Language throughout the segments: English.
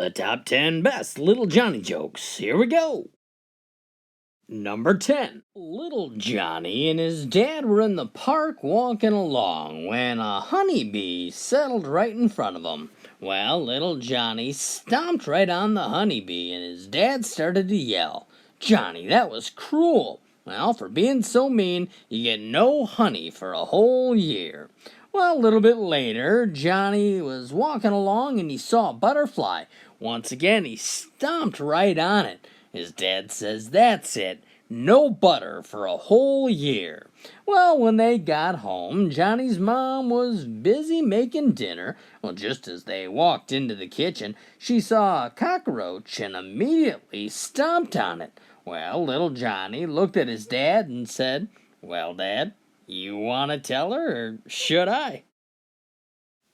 the top 10 best Little Johnny jokes. Here we go. Number 10. Little Johnny and his dad were in the park walking along when a honeybee settled right in front of them. Well, little Johnny stomped right on the honeybee and his dad started to yell, "Johnny, that was cruel. Well, for being so mean, you get no honey for a whole year." Well, a little bit later, Johnny was walking along and he saw a butterfly. Once again, he stomped right on it. His dad says, "That's it. No butter for a whole year." Well, when they got home, Johnny's mom was busy making dinner. Well, just as they walked into the kitchen, she saw a cockroach and immediately stomped on it. Well, little Johnny looked at his dad and said, "Well, Dad, you want to tell her, or should I?"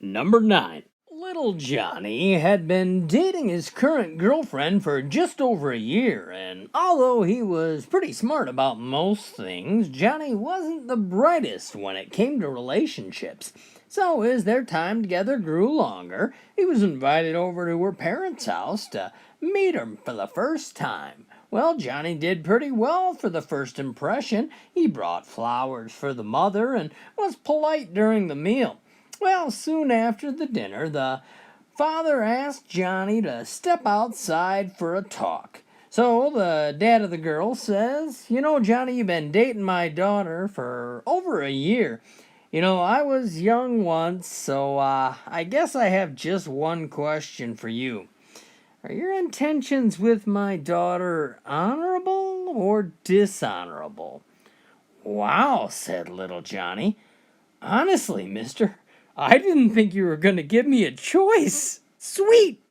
Number 9. Little Johnny had been dating his current girlfriend for just over a year, and although he was pretty smart about most things, Johnny wasn't the brightest when it came to relationships. So as their time together grew longer, he was invited over to her parents' house to meet her for the first time. Well, Johnny did pretty well for the first impression. He brought flowers for the mother and was polite during the meal. Well, soon after the dinner, the father asked Johnny to step outside for a talk. So the dad of the girl says, "You know, Johnny, you've been dating my daughter for over a year. I was young once, so I guess I have just one question for you. Are your intentions with my daughter honorable or dishonorable?" "Wow," said little Johnny. "Honestly, mister, I didn't think you were going to give me a choice. Sweet."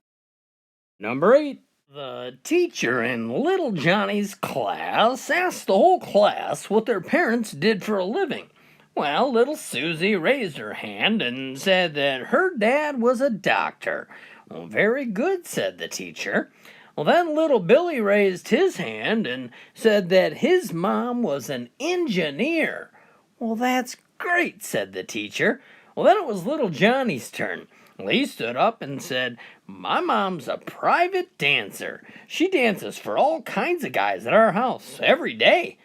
Number 8. The teacher in little Johnny's class asked the whole class what their parents did for a living. Well, little Susie raised her hand and said that her dad was a doctor. "Well, very good," said the teacher. Well, then little Billy raised his hand and said that his mom was an engineer. "Well, that's great," said the teacher. Well, then it was little Johnny's turn. Well, he stood up and said, "My mom's a private dancer. She dances for all kinds of guys at our house every day."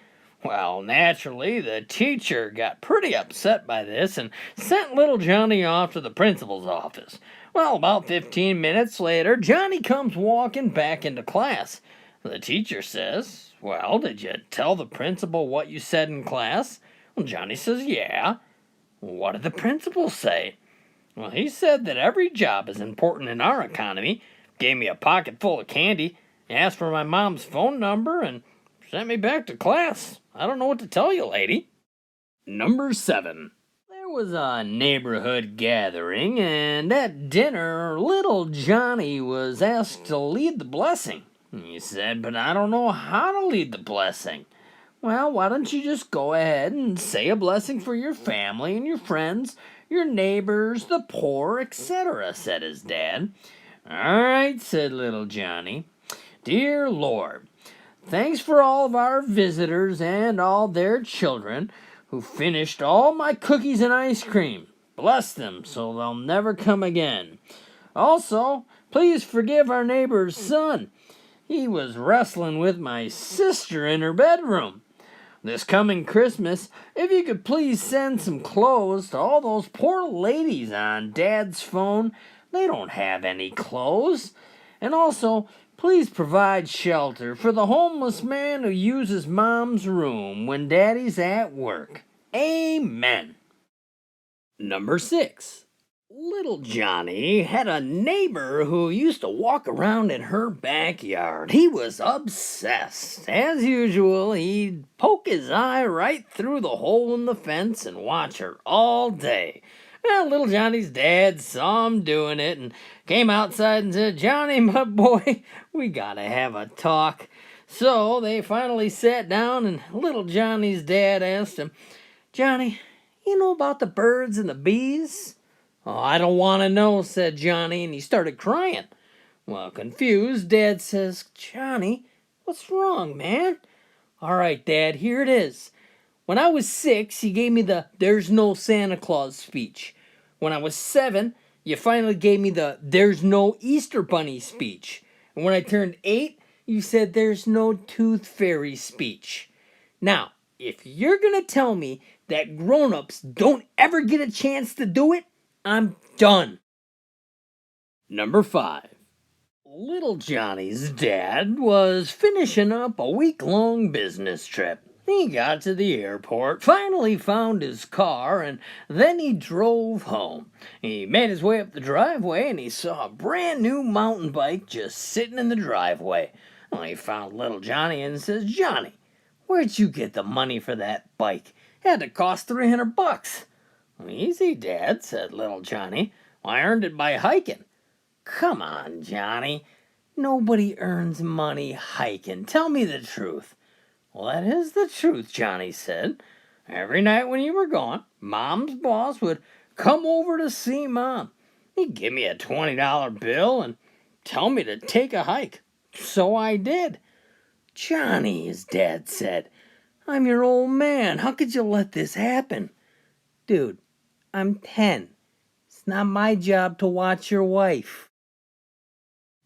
Well, naturally, the teacher got pretty upset by this and sent little Johnny off to the principal's office. Well, about 15 minutes later, Johnny comes walking back into class. The teacher says, "Well, did you tell the principal what you said in class?" Well, Johnny says, "Yeah." "What did the principal say?" "Well, he said that every job is important in our economy, gave me a pocket full of candy, asked for my mom's phone number, and sent me back to class. I don't know what to tell you, lady." Number 7. There was a neighborhood gathering, and at dinner, little Johnny was asked to lead the blessing. He said, "But I don't know how to lead the blessing." "Well, why don't you just go ahead and say a blessing for your family and your friends, your neighbors, the poor, etc.," said his dad. "All right," said little Johnny. "Dear Lord, thanks for all of our visitors and all their children who finished all my cookies and ice cream. Bless them so they'll never come again. Also, please forgive our neighbor's son. He was wrestling with my sister in her bedroom. This coming Christmas, if you could please send some clothes to all those poor ladies on Dad's phone. They don't have any clothes. And also, please provide shelter for the homeless man who uses Mom's room when Daddy's at work. Amen." Number 6. Little Johnny had a neighbor who used to walk around in her backyard. He was obsessed. As usual, he'd poke his eye right through the hole in the fence and watch her all day. Well, little Johnny's dad saw him doing it and came outside and said, "Johnny, my boy, we gotta have a talk." So they finally sat down and little Johnny's dad asked him, "Johnny, you know about the birds and the bees?" "Oh, I don't want to know," said Johnny, and he started crying. Well, confused, Dad says, "Johnny, what's wrong, man?" "All right, Dad, here it is. When I was 6, he gave me the 'There's no Santa Claus' speech. When I was 7, you finally gave me the "there's no Easter Bunny" speech. And when I turned 8, you said there's no Tooth Fairy speech. Now, if you're gonna tell me that grown-ups don't ever get a chance to do it, I'm done. Number 5. Little Johnny's dad was finishing up a week-long business trip. He got to the airport, finally found his car, and then he drove home. He made his way up the driveway and he saw a brand new mountain bike just sitting in the driveway. Well, he found little Johnny and says, "Johnny, where'd you get the money for that bike? It had to cost $300. "Easy, Dad," said little Johnny. "I earned it by hiking." "Come on, Johnny. Nobody earns money hiking. Tell me the truth." "Well, that is the truth," Johnny said. "Every night when you were gone, Mom's boss would come over to see Mom. He'd give me a $20 bill and tell me to take a hike. So I did." "Johnny," his dad said, "I'm your old man. How could you let this happen?" "Dude, I'm 10. It's not my job to watch your wife."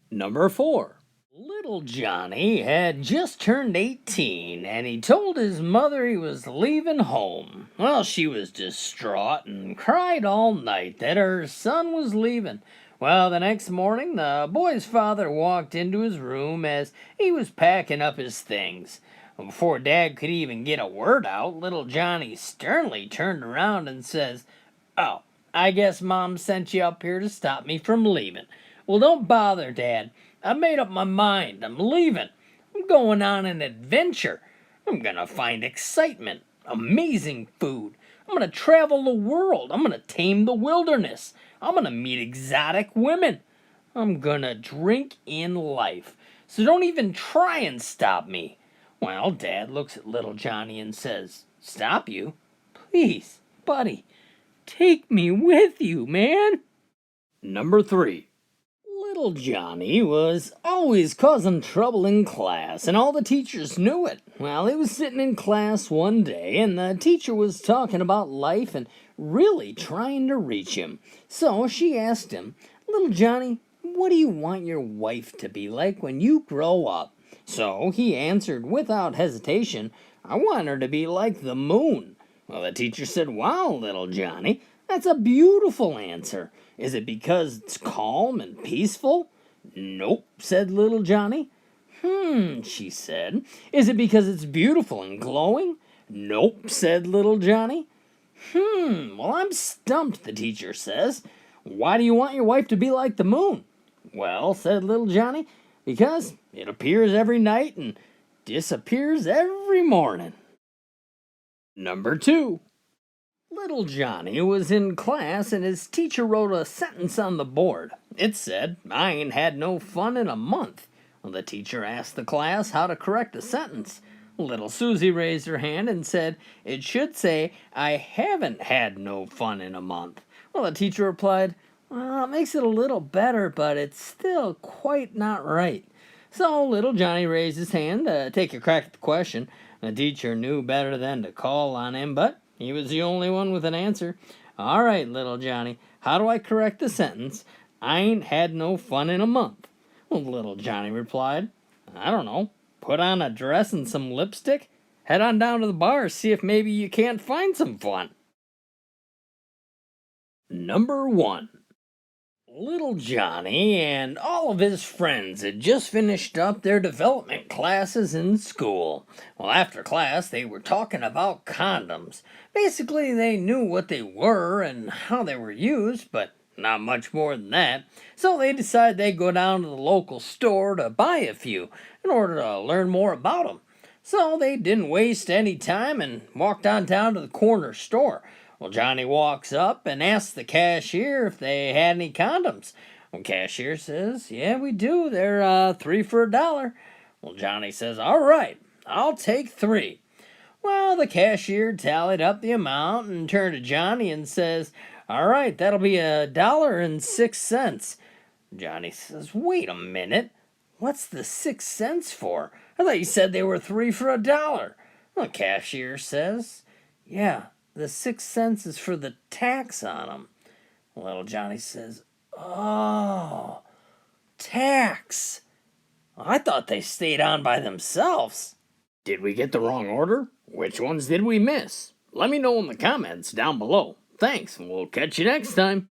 Number 4. Little Johnny had just turned 18 and he told his mother he was leaving home. Well, she was distraught and cried all night that her son was leaving. Well, the next morning, the boy's father walked into his room as he was packing up his things. Before Dad could even get a word out, little Johnny sternly turned around and says, "Oh, I guess Mom sent you up here to stop me from leaving. Well, don't bother, Dad. I made up my mind. I'm leaving. I'm going on an adventure. I'm going to find excitement, amazing food. I'm going to travel the world. I'm going to tame the wilderness. I'm going to meet exotic women. I'm going to drink in life. So don't even try and stop me." Well, Dad looks at little Johnny and says, "Stop you? Please, buddy, take me with you, man." Number 3. Little Johnny was always causing trouble in class, and all the teachers knew it. Well, he was sitting in class one day, and the teacher was talking about life and really trying to reach him. So she asked him, "Little Johnny, what do you want your wife to be like when you grow up?" So he answered without hesitation, "I want her to be like the moon." Well, the teacher said, "Wow, little Johnny, that's a beautiful answer. Is it because it's calm and peaceful?" "Nope," said little Johnny. She said. "Is it because it's beautiful and glowing?" "Nope," said little Johnny. Well, I'm stumped," the teacher says. "Why do you want your wife to be like the moon?" "Well," said little Johnny, "because it appears every night and disappears every morning." Number 2. Little Johnny was in class and his teacher wrote a sentence on the board. It said, "I ain't had no fun in a month." Well, the teacher asked the class how to correct the sentence. Little Susie raised her hand and said, "It should say, I haven't had no fun in a month." Well, the teacher replied, "Well, it makes it a little better, but it's still quite not right." So little Johnny raised his hand to take a crack at the question. The teacher knew better than to call on him, but he was the only one with an answer. "All right, little Johnny, how do I correct the sentence, 'I ain't had no fun in a month'?" Well, little Johnny replied, "I don't know. Put on a dress and some lipstick. Head on down to the bar, see if maybe you can't find some fun." Number 1. Little Johnny and all of his friends had just finished up their development classes in school. Well, after class, they were talking about condoms. Basically, they knew what they were and how they were used, but not much more than that. So they decided they'd go down to the local store to buy a few in order to learn more about them. So they didn't waste any time and walked on down to the corner store. Well, Johnny walks up and asks the cashier if they had any condoms. Well, cashier says, "Yeah, we do. They're 3 for $1." Well, Johnny says, "All right, I'll take 3." Well, the cashier tallied up the amount and turned to Johnny and says, "All right, that'll be $1.06." Johnny says, "Wait a minute. What's the 6 cents for? I thought you said they were 3 for $1." The cashier says, "Yeah, the 6 cents is for the tax on them." Little Johnny says, Oh, tax. I thought they stayed on by themselves. Did we get the wrong order? Which ones did we miss? Let me know in the comments down below. Thanks, and we'll catch you next time.